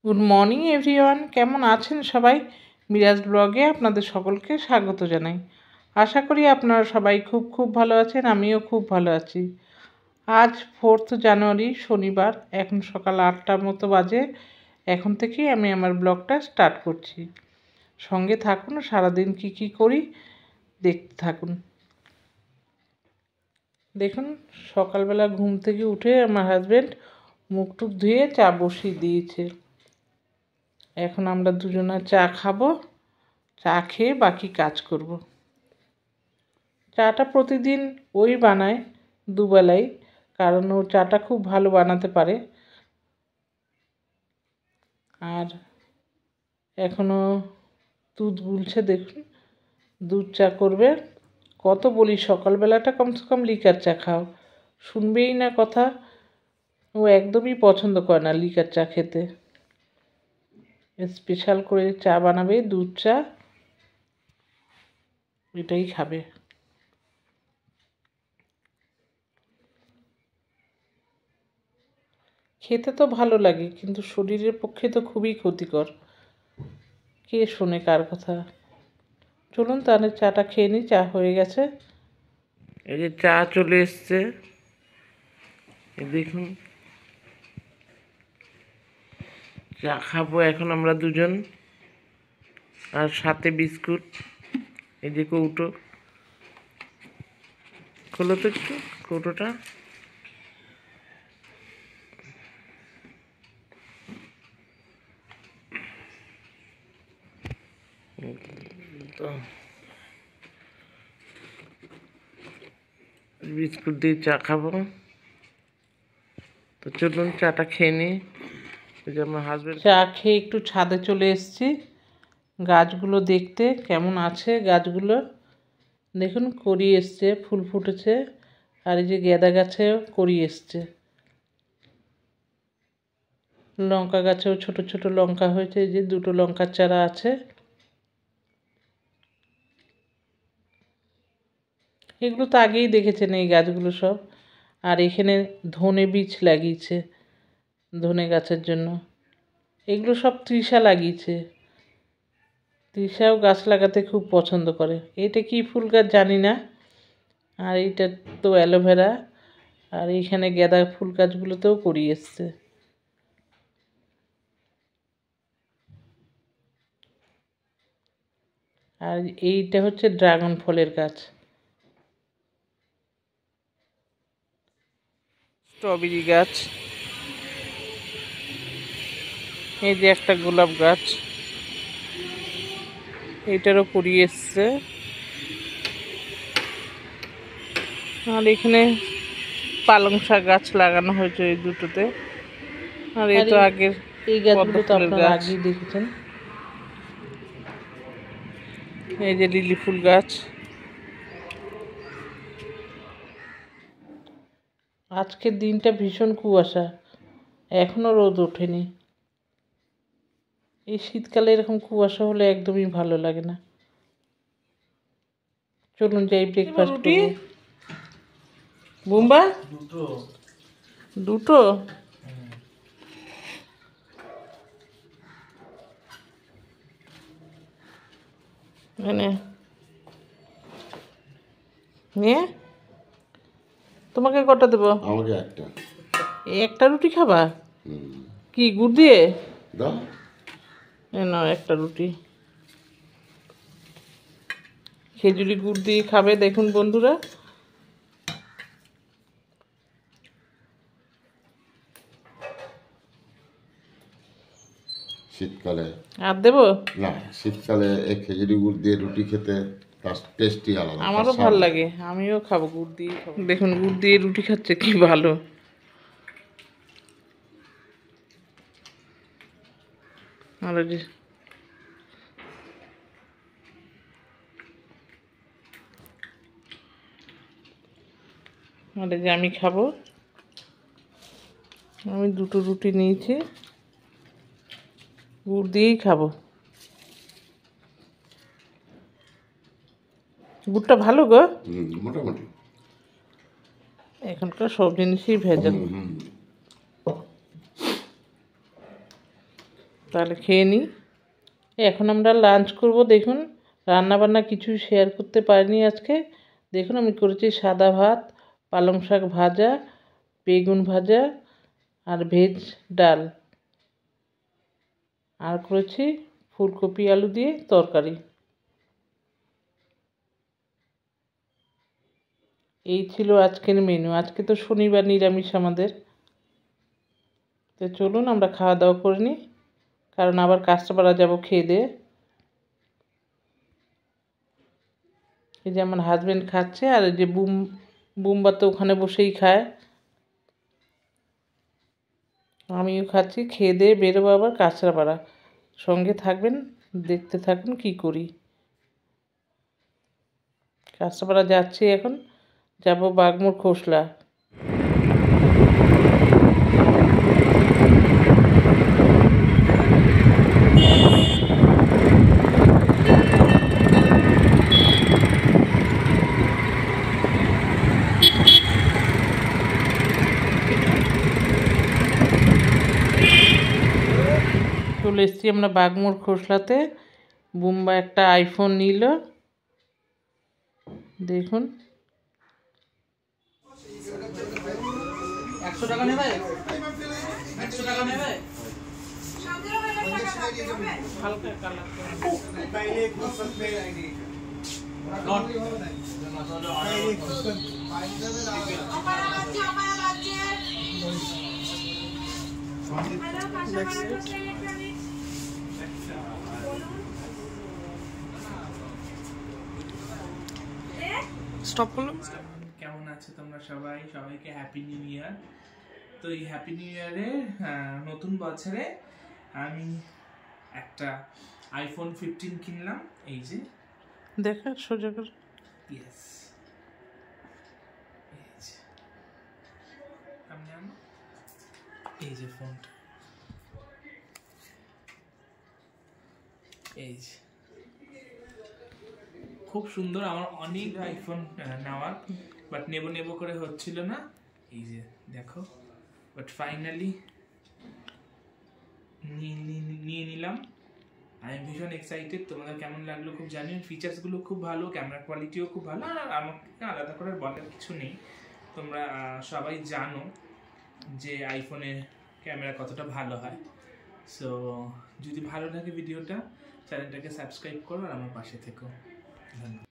Good morning everyone, কেমন আছেন সবাই? মিরাজ ব্লগে আপনাদের সকলকে স্বাগত জানাই। আশা করি আপনারা সবাই খুব ভালো আছেন, আমিও খুব ভালো আছি। আজ 4 জানুয়ারি শনিবার, এখন সকাল 8টার মতো বাজে। এখন থেকেই আমি আমার ব্লগটা স্টার্ট করছি। সঙ্গে থাকুন, সারাদিন কি করি দেখতে থাকুন। দেখুন, সকালবেলা ঘুম থেকে উঠে আমার হাজব্যান্ড মুখ টুক ধুয়ে চা বসিয়ে দিয়েছে। এখন আমরা দুজনে চা খাবো, চা খেয়ে বাকি কাজ করব। চাটা প্রতিদিন ওই বানায় দুবেলাই, কারণ ও চাটা খুব ভালো বানাতে পারে। আর এখনও দুধ গুলছে, দেখুন দুধ চা করবে। কত বলি সকালবেলাটা কমসে কম লিকার চা খাও, শুনবেই না কথা। ও একদমই পছন্দ করে না লিকার চা খেতে। স্পেশাল করে চা বানাবে, দুধ চা, এটাই খাবে। খেতে তো ভালো লাগে, কিন্তু শরীরের পক্ষে তো খুবই ক্ষতিকর। কে শোনে কার কথা? চলুন তাহলে চাটা খেয়ে নিই। চা হয়ে গেছে, এই যে চা চলে এসছে, দেখুন। চা খাবো এখন আমরা দুজন, আর সাথে বিস্কুট। এই যে কৌটো, খোলো তো একটু কৌটোটা। বিস্কুট দিয়ে চা খাবো, তো চলুন চাটা খেয়ে নিই। যে আমার হাজব্যান্ড চা খেয়ে একটু ছাদে চলে এসেছি গাছগুলো দেখতে, কেমন আছে গাছগুলো। দেখুন কড়ি এসছে, ফুল ফুটেছে, আর এই যে গেঁদা গাছেও কড়ি এসছে। লঙ্কা গাছেও ছোট ছোট লঙ্কা হয়েছে, এই যে দুটো লঙ্কার চারা আছে। এগুলো তো আগেই দেখেছেন এই গাছগুলো সব। আর এখানে ধনে বীজ লাগিয়েছে ধনে গাছের জন্য। এগুলো সব তৃষা লাগিয়েছে। তৃষাও গাছ লাগাতে খুব পছন্দ করে। এটা কি ফুল গাছ জানি না। আর এইটা তো অ্যালোভেরা। আর এইখানে গাঁদা ফুল গাছগুলোতেও কড়ি এসছে। আর এইটা হচ্ছে ড্রাগন ফলের গাছ। স্ট্রবেরি গাছ, এই যে একটা গোলাপ গাছ, এইটারও কড়ি এসছে। আর এখানে পালং শাক গাছ লাগানো হয়েছে এই দুটোতে। আর এই তো আগের এই গাছগুলো তো আপনারা আগেই দেখেছেন। এই যে লিলি ফুল গাছ। আজকের দিনটা ভীষণ কুয়াশা, এখনো রোদ ওঠেনি। এই শীতকালে এরকম কুয়াশা হলে একদমই ভালো লাগে না। চলুন যাই ব্রেকফাস্ট করব। বুম্বা দুটো এখানে নিয়ে তোমাকে কটা দেবো? আমাকে একটা। একটা রুটি খাবা? কি গুড় দিয়ে দাও। না, একটা রুটি খেজুরি গুড় দিয়ে খাবে। দেখুন বন্ধুরা, শীতকালে আর দেবো না, শীতকালে এই খেজুরি গুড় দিয়ে রুটি খেতে তার টেস্টই আলাদা। আমারও ভালো লাগে, আমিও খাবো গুড় দিয়ে খাবো। দেখুন গুড় দিয়ে রুটি খাচ্ছে, কি ভালো। আর যে আমি খাবো, আমি দুটো রুটি নিয়েছি, গুড় দিয়েই খাবো। গুড়টা ভালো গো, মোটামুটি। এখনকার সব জিনিসই ভেজাল। তাহলে খেয়ে নিই। এখন আমরা লাঞ্চ করব। দেখুন, রান্নাবান্না কিছু শেয়ার করতে পারিনি আজকে। দেখুন, আমি করেছি সাদা ভাত, পালং শাক ভাজা, বেগুন ভাজা আর ভেজ ডাল, আর করেছি ফুলকপি আলু দিয়ে তরকারি। এই ছিল আজকের মেনু। আজকে তো শনিবার, নিরামিষ আমাদের। তো চলুন আমরা খাওয়া দাওয়া করে নিই, কারণ আবার কাস্টমাররা যাব খেয়ে দিয়ে। এই যে আমার হাজব্যান্ড খাচ্ছে, আর এই যে বুম্বা তো ওখানে বসেই খায়, আমিও খাচ্ছি। খেয়ে দিয়ে বেরোবো আবার কাঁচরাপাড়া। সঙ্গে থাকবেন, দেখতে থাকুন কি করি। কাঁচরাপাড়া যাচ্ছি এখন, যাব বাগমোড় খোসলা। চলে এসেছি আমরা বাগমোড় খোসলাতে। বুম্বা একটা আইফোন নিল, দেখুন। 100 টাকা নেবে? 100 টাকা নেবে? হালকা কালার স্টপ করলো। কেমন আছো তোমরা সবাই? সবাইকে হ্যাপি নিউ ইয়ার। তো এই হ্যাপি নিউ ইয়ারে নতুন বছরে আমি একটা আইফোন 15 কিনলাম। এই যে দেখা সোজা করে। ইয়েস, এই যে ফোনটা, এই যে খুব সুন্দর। আমার অনেক আইফোন নেওয়ার, বাট নেব করে হচ্ছিল না। এই যে দেখো, বাট ফাইনালি নিয়ে নিলাম। আই এম ভীষণ এক্সাইটেড। তোমাদের কেমন লাগলো খুব জানিও। ফিচার্সগুলো খুব ভালো, ক্যামেরা কোয়ালিটিও খুব ভালো, আর আমাকে আলাদা করে বলার কিছু নেই। তোমরা সবাই জানো যে আইফোনের ক্যামেরা কতটা ভালো হয়। সো যদি ভালো লাগে ভিডিওটা, চ্যানেলটাকে সাবস্ক্রাইব করো আর আমার পাশে থেকো। ধন্যবাদ।